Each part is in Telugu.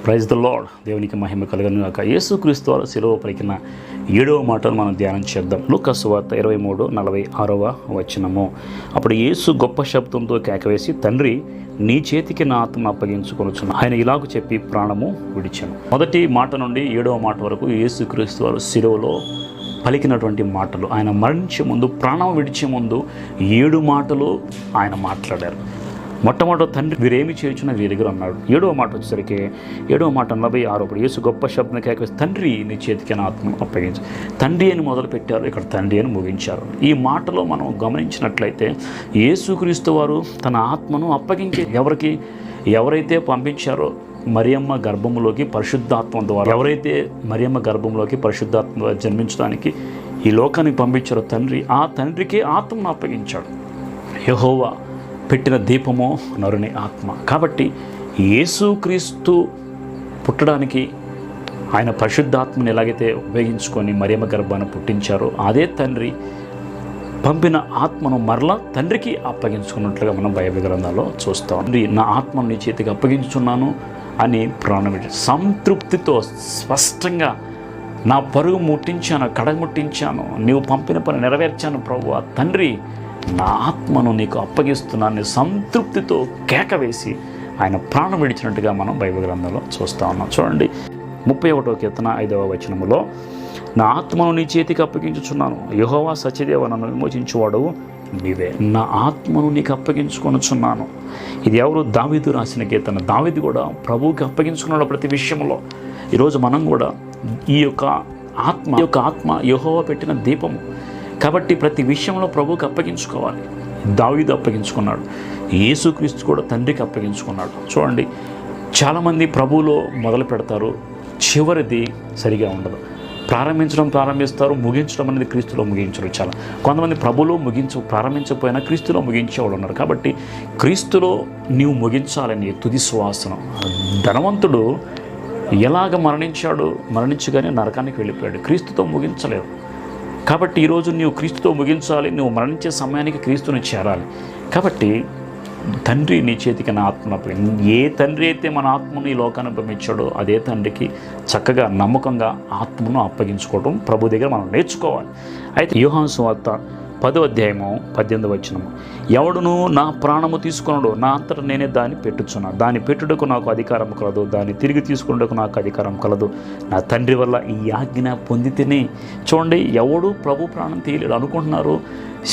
Praise the lord. దేవునికి మహిమ కలుగును గాక. యేసుక్రీస్తు వారు శిలువ పలికిన 7వ మాటను మనం ధ్యానం చేద్దాం. లూకా సువార్త 23:46 అప్పుడు యేసు గొప్ప శబ్దంతో కేకవేసి, తండ్రి, నీ చేతికి నా ఆత్మను అప్పగించుకొనుచున్నాను. ఆయన ఇలాగ చెప్పి ప్రాణము విడిచాను. మొదటి మాట నుండి 7వ మాట వరకు యేసుక్రీస్తు వారు శిలువలో పలికినటువంటి మాటలు. ఆయన మరణించే ముందు, ప్రాణం విడిచే ముందు 7 మాటలు ఆయన మాట్లాడారు. మొట్టమొదటి, తండ్రి, వీరేమి చేయుచున్నా వీరి దగ్గర అన్నాడు. 7వ మాట వచ్చేసరికి 7వ మాట 46 యేసు గొప్ప శబ్దం కేకవేసి, తండ్రి, నీ చేతికి నా ఆత్మను అప్పగించు. తండ్రి అని మొదలు పెట్టారు, ఇక్కడ తండ్రి అని ముగించారు. ఈ మాటలో మనం గమనించినట్లయితే యేసుక్రీస్తు వారు తన ఆత్మను అప్పగించి ఎవరైతే పంపించారో మరియమ్మ గర్భంలోకి పరిశుద్ధాత్మ ద్వారా, ఎవరైతే మరియమ్మ గర్భంలోకి పరిశుద్ధాత్మ ద్వారా జన్మించడానికి ఈ లోకానికి పంపించారో తండ్రి, ఆ తండ్రికి ఆత్మను అప్పగించాడు. యెహోవా పెట్టిన దీపమో నరుని ఆత్మ. కాబట్టి యేసుక్రీస్తు పుట్టడానికి ఆయన పరిశుద్ధాత్మని ఎలాగైతే ఉపయోగించుకొని మరియమ్మ గర్భాన్ని పుట్టించారో, అదే తండ్రి పంపిన ఆత్మను మరలా తండ్రికి అప్పగించుకున్నట్లుగా మనం బైబిల్ గ్రంథాల్లో చూస్తాం. నా ఆత్మను నీ చేతికి అప్పగించుచున్నాను అని ప్రాణమిటి సంతృప్తితో స్పష్టంగా, నా పరుగు ముట్టించాను, కడముట్టించాను, నీవు పంపిన పని నెరవేర్చాను ప్రభువా, తండ్రి, నా ఆత్మను నీకు అప్పగిస్తున్నాను సంతృప్తితో కేకవేసి ఆయన ప్రాణం విడిచినట్టుగా మనం బైబిల్ గ్రంథంలో చూస్తూ ఉన్నాం. చూడండి, 31వ కీర్తన 5వ వచనములో, నా ఆత్మను నీ చేతికి అప్పగించుచున్నాను, యెహోవా సత్యదేవ, నన్ను విమోచించువాడు నీవే, నా ఆత్మను నీకు అప్పగించుకొనుచున్నాను. ఇది ఎవరు? దావీదు రాసిన కీర్తన. దావీదు కూడా ప్రభువుకి అప్పగించుకున్నాడు ప్రతి విషయంలో. ఈరోజు మనం కూడా ఈ యొక్క ఆత్మ యెహోవా పెట్టిన దీపము కాబట్టి ప్రతి విషయంలో ప్రభువుకి అప్పగించుకోవాలి. దావీదు అప్పగించుకున్నాడు, యేసుక్రీస్తు కూడా తండ్రికి అప్పగించుకున్నాడు. చూడండి, చాలామంది ప్రభువులో మొదలు పెడతారు, చివరిది సరిగా ఉండదు. ప్రారంభిస్తారు, ముగించడం అనేది క్రీస్తులో ముగించరు. కొంతమంది ప్రభులో ప్రారంభించకపోయినా క్రీస్తులో ముగించేవాళ్ళు ఉన్నారు. కాబట్టి క్రీస్తులో నీవు ముగించాలని తుది శ్వాసను. ధనవంతుడు ఎలాగ మరణించగానే నరకానికి వెళ్ళిపోయాడు, క్రీస్తుతో ముగించలేదు. కాబట్టి ఈరోజు నీవు క్రీస్తుతో ముగించాలి, నువ్వు మరణించే సమయానికి క్రీస్తుని చేరాలి. కాబట్టి తండ్రి, నీ చేతికి నా ఆత్మను, ఏ తండ్రి అయితే మన ఆత్మను ఈ లోకాన్ని పంపించాడో అదే తండ్రికి చక్కగా నమ్మకంగా ఆత్మను అప్పగించుకోవడం ప్రభు దగ్గర మనం నేర్చుకోవాలి. అయితే యోహాను సువార్త 10వ అధ్యాయము 18వ వచనము, ఎవడును నా ప్రాణము తీసుకున్నాడు, నా అంతట నేనే దాన్ని పెట్టుచున్నా, దాన్ని పెట్టుటకు నాకు అధికారం కలదు, దాన్ని తిరిగి తీసుకున్నటకు నాకు అధికారం కలదు, నా తండ్రి వల్ల ఈ ఆజ్ఞ పొందితేనే. చూడండి, ఎవడు ప్రభు ప్రాణం తీయలేడు అనుకుంటున్నారు.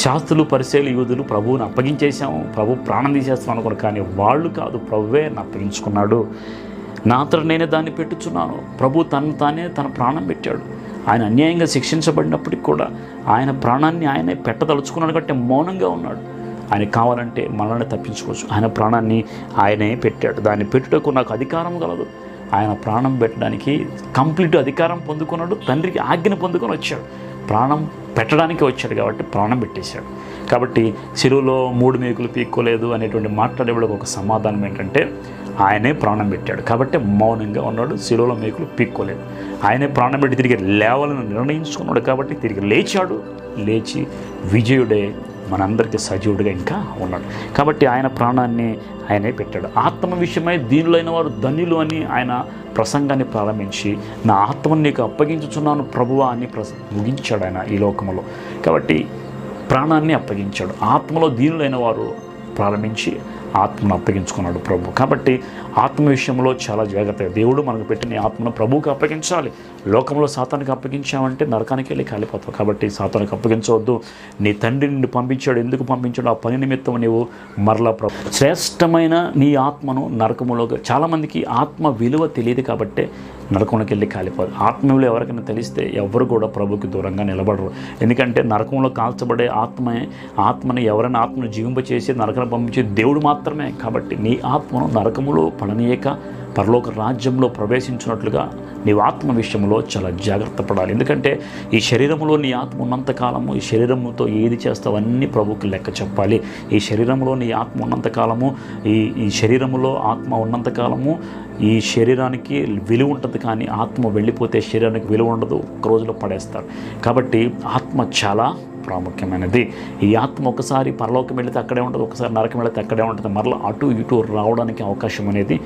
శాస్త్రులు, పరిసయ్యులు, యూదులు ప్రభువుని అప్పగించేశాము, ప్రభు ప్రాణం తీసేస్తాం అనుకున్నారు. కానీ వాళ్ళు కాదు, ప్రభువే అప్పగించుకున్నాడు. నా అంతట నేనే దాన్ని పెట్టుచున్నాను. ప్రభు తన ప్రాణం పెట్టాడు. ఆయన అన్యాయంగా శిక్షించబడినప్పటికి కూడా ఆయన ప్రాణాన్ని ఆయనే పెట్టదలుచుకున్నాడు కాబట్టి మౌనంగా ఉన్నాడు. ఆయన కావాలంటే మనల్ని తప్పించుకోవచ్చు. ఆయన ప్రాణాన్ని ఆయనే పెట్టాడు. దాన్ని పెట్టుటకు నాకు అధికారం కలదు. ఆయన ప్రాణం పెట్టడానికి కంప్లీట్ అధికారం పొందుకున్నాడు. తండ్రికి ఆజ్ఞను పొందుకొని వచ్చాడు. ప్రాణం పెట్టడానికి వచ్చాడు కాబట్టి ప్రాణం పెట్టేశాడు. కాబట్టి శిలువలో 3 మేకులు పీక్కోలేదు అనేటువంటి మాట్లాడేవాళ్ళకి ఒక సమాధానం ఏంటంటే, ఆయనే ప్రాణం పెట్టాడు కాబట్టి మౌనంగా ఉన్నాడు. శిలువలో మేకులు పీక్కోలేదు. ఆయనే ప్రాణం పెట్టి తిరిగి లేవాలని నిర్ణయించుకున్నాడు కాబట్టి తిరిగి లేచాడు. లేచి విజయుడే మనందరికీ సజీవుడిగా ఇంకా ఉన్నాడు. కాబట్టి ఆయన ప్రాణాన్ని ఆయనే పెట్టాడు. ఆత్మ విషయమై దీనులైన వారు ధన్యులు అని ఆయన ప్రసంగాన్ని ప్రారంభించి, నా ఆత్మను నీకు అప్పగించుచున్నాను ప్రభువా అని ముగించాడు ఆయన ఈ లోకంలో. కాబట్టి ప్రాణాన్ని అప్పగించాడు. ఆత్మలో దీనులైన వారు ప్రారంభించి ఆత్మను అప్పగించుకున్నాడు ప్రభు. కాబట్టి ఆత్మ విషయంలో చాలా జాగ్రత్తగా, దేవుడు మనకు పెట్టిన ఆత్మను ప్రభువుకి అప్పగించాలి. లోకంలో సాతానికి అప్పగించామంటే నరకానికి వెళ్ళి కాలిపోతావు. కాబట్టి సాతానికి అప్పగించవద్దు. నీ తండ్రి నిన్ను పంపించాడు, ఎందుకు పంపించాడు? ఆ పని నిమిత్తం నీవు మరలా శ్రేష్టమైన నీ ఆత్మను నరకములోకి. చాలామందికి ఆత్మ విలువ తెలియదు కాబట్టి నరకంలోకి వెళ్ళి కాలిపోదు. ఆత్మ విలువ ఎవరికైనా తెలిస్తే ఎవరు కూడా ప్రభుకి దూరంగా నిలబడరు. ఎందుకంటే నరకంలో కాల్చబడే ఆత్మని ఎవరైనా ఆత్మను జీవింపచేసి నరకను పంపించే దేవుడు మాత్రమే. కాబట్టి నీ ఆత్మను నరకములో పడనీయక పరలోక రాజ్యంలో ప్రవేశించినట్లుగా నీవు ఆత్మ విషయంలో చాలా జాగ్రత్త పడాలి. ఎందుకంటే ఈ శరీరంలో నీ ఆత్మ ఉన్నంతకాలము, ఈ శరీరంతో ఏది చేస్తావు అన్నీ ప్రభుకి లెక్క చెప్పాలి. ఈ శరీరంలో నీ ఆత్మ ఉన్నంతకాలము, ఈ శరీరంలో ఆత్మ ఉన్నంతకాలము ఈ శరీరానికి విలువ ఉంటుంది. కానీ ఆత్మ వెళ్ళిపోతే శరీరానికి విలువ ఉండదు, ఒక రోజులో పడేస్తారు. కాబట్టి ఆత్మ చాలా ప్రాముఖ్యమైనది. ఈ ఆత్మ ఒకసారి పరలోకం వెళితే అక్కడే ఉంటుంది, ఒకసారి నరకం వెళితే అక్కడే ఉంటుంది. మరలా అటు ఇటు రావడానికి అవకాశం అనేది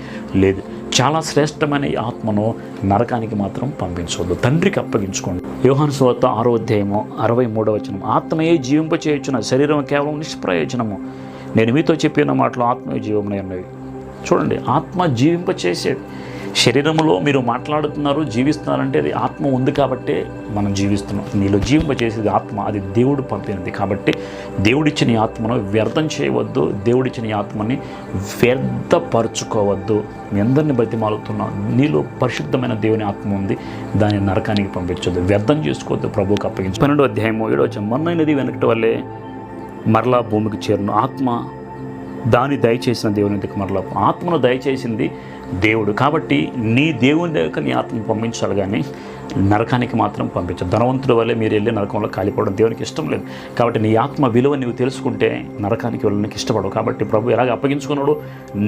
లేదు. చాలా శ్రేష్టమైన ఈ ఆత్మను నరకానికి మాత్రం పంపించవద్దు, తండ్రికి అప్పగించుకోండి. యోహాను సువార్త 6వ అధ్యాయము 63వ వచనం, ఆత్మయే జీవింపచేయుచున్న శరీరం కేవలం నిష్ప్రయోజనము. నేను మీతో చెప్పిన మాటలు ఆత్మయే జీవమునై ఉన్నవి. చూడండి, ఆత్మ జీవింపచేసేది. శరీరంలో మీరు మాట్లాడుతున్నారు, జీవిస్తున్నారంటే అది ఆత్మ ఉంది కాబట్టే మనం జీవిస్తున్నాం. నీలో జీవింపచేసేది ఆత్మ, అది దేవుడు పంపినది. కాబట్టి దేవుడిచ్చిన ఈ ఆత్మను వ్యర్థం చేయవద్దు, దేవుడిచ్చిన ఈ ఆత్మని వ్యర్థపరచుకోవద్దు. మీ అందరిని బతిమాలుతున్నాం, నీలో పరిశుద్ధమైన దేవుని ఆత్మ ఉంది, దాన్ని నరకానికి పంపించొద్దు, వ్యర్థం చేసుకోవద్దు, ప్రభువుకి అప్పగించు. 12వ అధ్యాయము 7వ వచనం, మొన్నైనది వెనకటి వల్లే మరలా భూమికి చేరును, ఆత్మ దాన్ని దయచేసిన దేవుని దగ్గర మరలా. ఆత్మను దయచేసింది దేవుడు, కాబట్టి నీ దేవుని దగ్గర నీ ఆత్మను పంపించాలి, కానీ నరకానికి మాత్రం పంపించదు. ధనవంతుడి వల్లే మీరు వెళ్ళి నరకంలో కాలిపోవడం దేవునికి ఇష్టం లేదు. కాబట్టి నీ ఆత్మ విలువ నీవు తెలుసుకుంటే నరకానికి వెళ్ళడానికి ఇష్టపడవు. కాబట్టి ప్రభు ఎలాగ అప్పగించుకున్నాడు,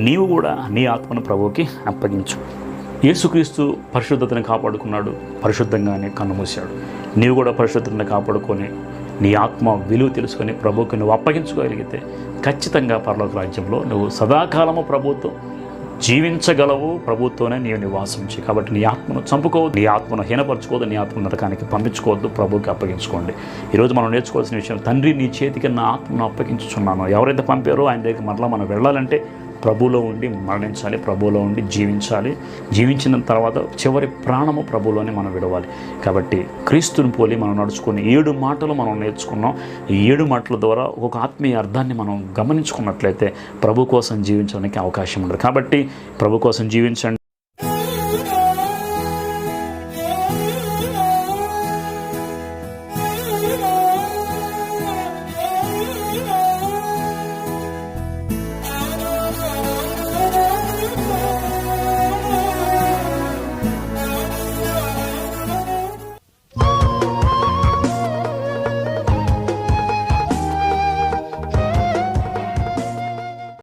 నీవు కూడా నీ ఆత్మను ప్రభువుకి అప్పగించు. యేసుక్రీస్తు పరిశుద్ధతను కాపాడుకున్నాడు, పరిశుద్ధంగానే కన్నుమూశాడు. నీవు కూడా పరిశుద్ధతను కాపాడుకొని నీ ఆత్మ విలువ తెలుసుకొని ప్రభువుకి నువ్వు అప్పగించుకోగలిగితే ఖచ్చితంగా పరలోక రాజ్యంలో నువ్వు సదాకాలము ప్రభువుతో జీవించగలవు, ప్రభుత్వనే నీవు నివాసం చేయి. కాబట్టి నీ ఆత్మను చంపుకోవద్దు, నీ ఆత్మను హీనపరచుకోవద్దు, నీ ఆత్మను నరకానికి పంపించుకోవద్దు, ప్రభువుకి అప్పగించుకోండి. ఈరోజు మనం నేర్చుకోవాల్సిన విషయం, తండ్రి నీ చేతికి నా ఆత్మను అప్పగించుచున్నాను. ఎవరైతే పంపారో ఆయన దగ్గర మరలా మనం వెళ్ళాలంటే ప్రభువులో ఉండి మరణించాలి, ప్రభువులో ఉండి జీవించాలి. జీవించిన తర్వాత చివరి ప్రాణము ప్రభువులోనే మనం విడవాలి. కాబట్టి క్రీస్తుని పోలి మనం నడుచుకుని 7 మాటలు మనం నేర్చుకున్నాం. ఈ 7 మాటల ద్వారా ఒక ఆత్మీయ అర్థాన్ని మనం గమనించుకున్నట్లయితే ప్రభు కోసం జీవించడానికి అవకాశం ఉండదు. కాబట్టి ప్రభు కోసం జీవించండి.